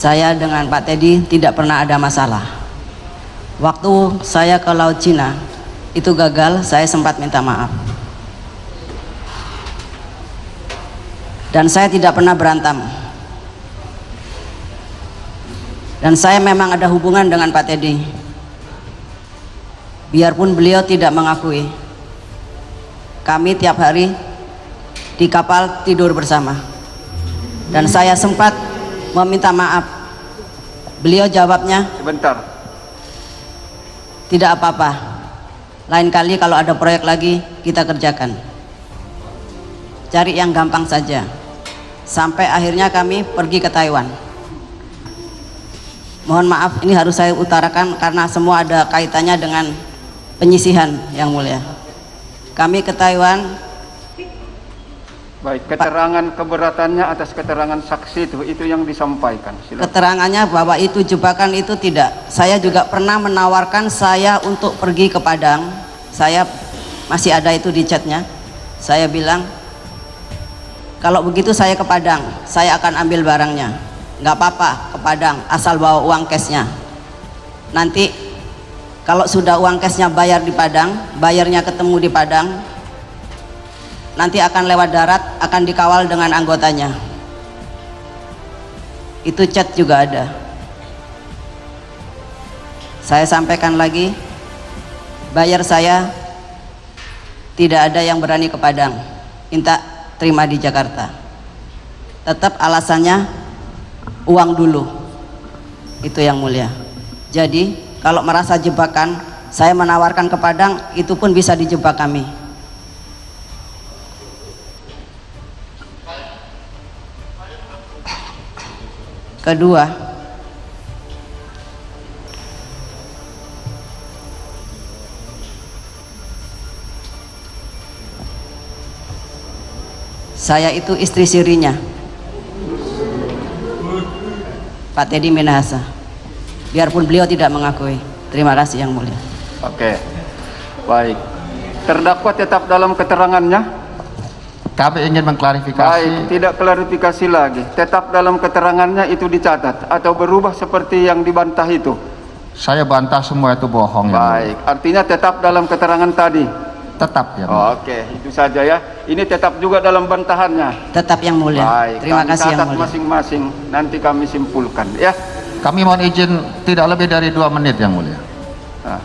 Saya dengan Pak Teddy tidak pernah ada masalah. Waktu saya ke Laut Cina itu gagal, saya sempat minta maaf. Dan saya tidak pernah berantem. Dan saya memang ada hubungan dengan Pak Teddy. Biarpun beliau tidak mengakui. Kami tiap hari di kapal tidur bersama. Dan saya sempat meminta maaf. Beliau jawabnya, sebentar, tidak apa-apa, lain kali kalau ada proyek lagi kita kerjakan, cari yang gampang saja. Sampai akhirnya kami pergi ke Taiwan. Mohon maaf, ini harus saya utarakan karena semua ada kaitannya dengan penyisihan, Yang Mulia. Kami ke Taiwan. baik, keterangan keberatannya atas keterangan saksi itu yang disampaikan. Silakan. Keterangannya bahwa itu jebakan itu tidak. Saya juga pernah menawarkan saya untuk pergi ke Padang. Saya masih ada itu di chatnya. Saya bilang, kalau begitu saya ke Padang, saya akan ambil barangnya. Nggak apa-apa ke Padang, asal bawa uang cashnya. Nanti kalau sudah uang cashnya bayar di Padang, bayarnya ketemu di Padang, nanti akan lewat darat, akan dikawal dengan anggotanya. Itu chat juga ada. Saya sampaikan lagi, bayar saya tidak ada yang berani ke Padang, minta terima di Jakarta. Tetap alasannya uang dulu. Itu Yang Mulia. Jadi kalau merasa jebakan, saya menawarkan ke Padang, itu pun bisa dijebak kami. Kedua, saya itu istri sirinya Pak Teddy Minahasa, biarpun beliau tidak mengakui. Terima kasih Yang Mulia. Oke, baik. Terdakwa tetap dalam keterangannya. Kami ingin mengklarifikasi. Baik, tidak klarifikasi lagi. Tetap dalam keterangannya itu dicatat atau berubah seperti yang dibantah itu. Saya bantah semua itu bohong. Baik, artinya tetap dalam keterangan tadi. Tetap ya. Oke, itu saja ya. Ini tetap juga dalam bantahannya. Tetap Yang Mulia. Baik, Terima kami kasih Yang catat Mulia. masing-masing. Nanti kami simpulkan ya. Kami mohon izin tidak lebih dari 2 menit Yang Mulia. Nah,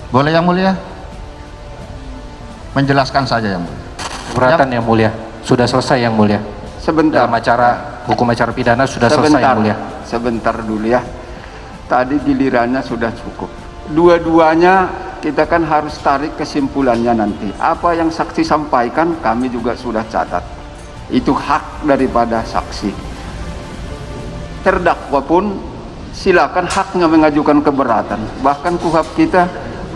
Boleh Yang Mulia? Menjelaskan saja Yang Mulia. Keberatan Yang Mulia, sudah selesai Yang Mulia. sebentar. Dalam hukum acara pidana sudah selesai Yang Mulia. Sebentar dulu ya. Tadi gilirannya sudah cukup. Dua-duanya kita kan harus tarik kesimpulannya nanti. Apa yang saksi sampaikan kami juga sudah catat. Itu hak daripada saksi. Terdakwa pun silakan haknya mengajukan keberatan. Bahkan KUHP kita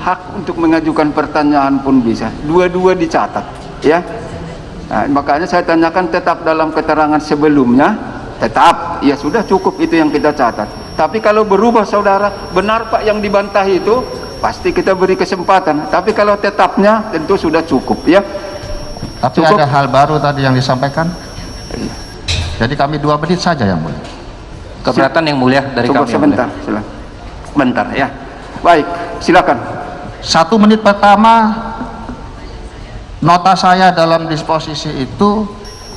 hak untuk mengajukan pertanyaan pun bisa. Dua-dua dicatat ya. Nah, makanya saya tanyakan tetap dalam keterangan sebelumnya, tetap, ya sudah cukup itu yang kita catat. Tapi kalau berubah saudara, benar Pak yang dibantah itu, pasti kita beri kesempatan. Tapi kalau tetapnya tentu sudah cukup ya. Tapi Cukup. ada hal baru tadi yang disampaikan. Jadi kami 2 menit saja Yang Mulia. Keberatan Yang Mulia dari Tunggu kami Yang sebentar, Mulia. silakan. Bentar ya. Baik, silakan. 1 menit pertama nota saya dalam disposisi itu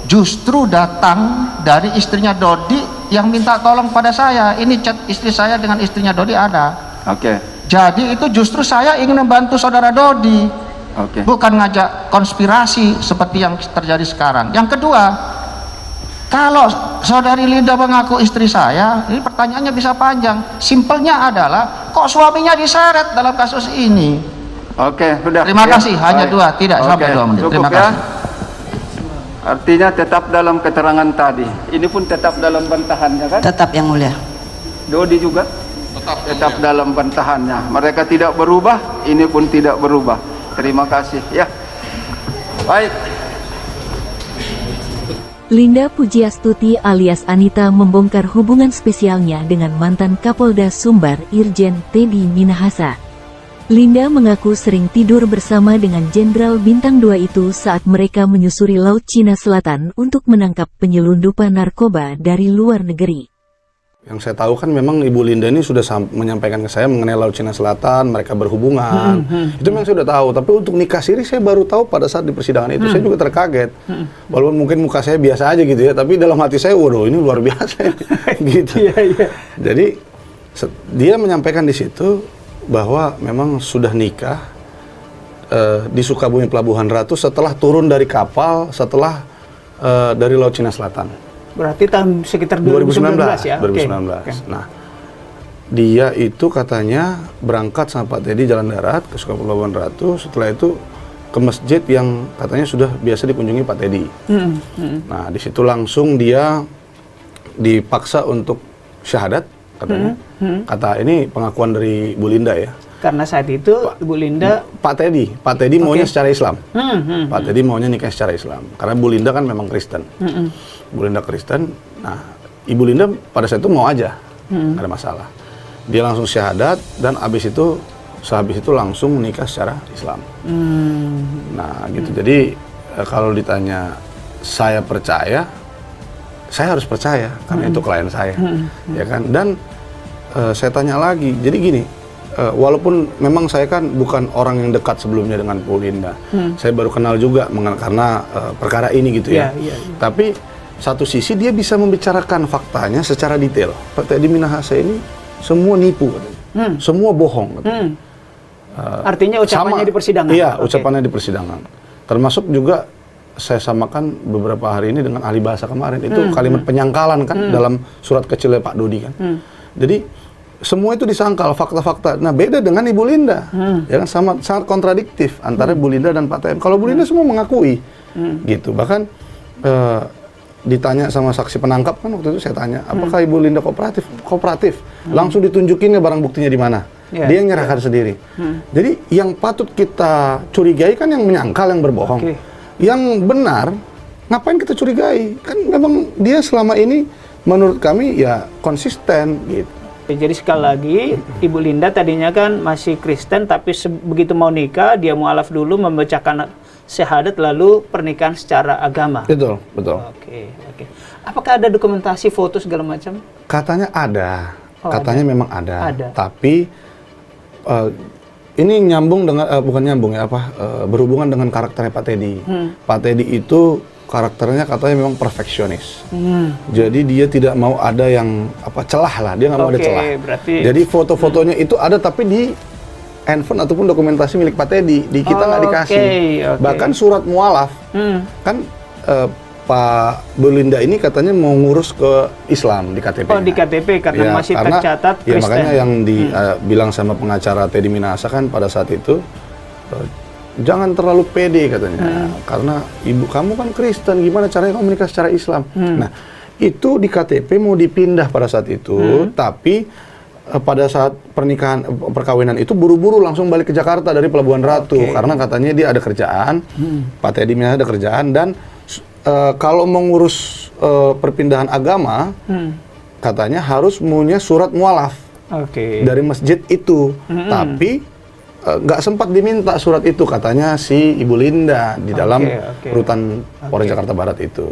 justru datang dari istrinya Dodi yang minta tolong pada saya. Ini chat istri saya dengan istrinya Dodi ada. Oke. Jadi itu justru saya ingin membantu saudara Dodi, Oke. bukan ngajak konspirasi seperti yang terjadi sekarang. Yang kedua, kalau saudari Linda mengaku istri saya, ini pertanyaannya bisa panjang. Simpelnya adalah, kok suaminya diseret dalam kasus ini? Oke, sudah. Terima ya. kasih, hanya Baik. 2, tidak sampai 2 menit. Cukup Terima ya. kasih. Artinya tetap dalam keterangan tadi. Ini pun tetap dalam bantahannya kan? Tetap Yang Mulia. Dodi juga tetap dalam bantahannya. Mereka tidak berubah, ini pun tidak berubah. Terima kasih ya. Baik. Linda Pujiastuti alias Anita membongkar hubungan spesialnya dengan mantan Kapolda Sumbar Irjen Teddy Minahasa. Linda mengaku sering tidur bersama dengan Jenderal Bintang 2 itu saat mereka menyusuri Laut Cina Selatan untuk menangkap penyelundupan narkoba dari luar negeri. Yang saya tahu kan memang Ibu Linda ini sudah menyampaikan ke saya mengenai Laut Cina Selatan, mereka berhubungan. Itu memang saya sudah tahu. Tapi untuk nikah siri saya baru tahu pada saat di persidangan itu. Saya juga terkaget. Walaupun mungkin muka saya biasa aja gitu ya, tapi dalam hati saya, waduh ini luar biasa gitu. Jadi dia menyampaikan di situ bahwa memang sudah nikah di Sukabumi Pelabuhan Ratu setelah turun dari kapal, setelah dari Laut Cina Selatan. Berarti tahun sekitar 2019 ya? 2019. Okay. Nah, dia itu katanya berangkat sama Pak Teddy jalan darat ke Sukabumi Pelabuhan Ratu. Setelah itu ke masjid yang katanya sudah biasa dikunjungi Pak Teddy. Nah, di situ langsung dia dipaksa untuk syahadat katanya. Kata ini pengakuan dari Bu Linda ya. Karena saat itu Bu Linda Pak Teddy maunya secara Islam. Pak Teddy maunya nikah secara Islam. Karena Bu Linda kan memang Kristen. Bu Linda Kristen. Nah, Ibu Linda pada saat itu mau aja, nggak ada masalah. Dia langsung syahadat dan sehabis itu langsung menikah secara Islam. Nah, gitu. Jadi kalau ditanya saya percaya, saya harus percaya karena itu klien saya, ya kan. Dan saya tanya lagi, jadi gini. Walaupun memang saya kan bukan orang yang dekat sebelumnya dengan Bu Linda, saya baru kenal juga karena perkara ini gitu ya. Tapi satu sisi dia bisa membicarakan faktanya secara detail. Pak Teddy Minahasa ini semua nipu, katanya. Semua bohong. artinya ucapannya di persidangan? Iya, ucapannya di persidangan. Termasuk juga saya samakan beberapa hari ini dengan ahli bahasa kemarin. Itu kalimat penyangkalan kan dalam surat kecilnya Pak Dodi kan. Jadi semua itu disangkal, fakta-fakta. Nah, beda dengan Ibu Linda, ya kan, sangat kontradiktif antara Bu Linda dan Pak TM. Kalau Bu Linda semua mengakui, gitu. Bahkan ditanya sama saksi penangkap kan waktu itu saya tanya, apakah Ibu Linda kooperatif? Kooperatif. Langsung ditunjukinnya barang buktinya di mana. Dia yang menyerahkan sendiri. Jadi yang patut kita curigai kan yang menyangkal, yang berbohong. Yang benar, ngapain kita curigai? Kan memang dia selama ini menurut kami ya konsisten, gitu. Jadi sekali lagi, Ibu Linda tadinya kan masih Kristen, tapi begitu mau nikah, dia mualaf dulu membacakan syahadat, lalu pernikahan secara agama. Betul, betul. Oke. Apakah ada dokumentasi, foto segala macam? Katanya ada, ada. Memang ada. Tapi ini nyambung dengan, bukan nyambung ya, berhubungan dengan karakternya Pak Teddy. Pak Teddy itu karakternya katanya memang perfeksionis. Jadi dia tidak mau ada yang celah lah, dia nggak mau ada celah. Jadi foto-fotonya itu ada tapi di handphone ataupun dokumentasi milik Pak Teddy, di kita nggak dikasih. Bahkan surat mualaf kan Pak Bu Linda ini katanya mau ngurus ke Islam di KTP. Oh, di KTP karena masih tercatat Kristen. Ya makanya yang dibilang sama pengacara Teddy Minahasa kan pada saat itu, jangan terlalu pede katanya, karena ibu kamu kan Kristen, gimana caranya kamu menikah secara Islam? Nah, itu di KTP mau dipindah pada saat itu, tapi pada saat perkawinan itu buru-buru langsung balik ke Jakarta dari Pelabuhan Ratu, karena katanya dia ada kerjaan, Pak Teddy ada kerjaan, dan kalau mengurus perpindahan agama, katanya harus punya surat mualaf dari masjid itu, tapi nggak sempat diminta surat itu katanya si Ibu Linda di dalam rutan Polres Jakarta Barat itu.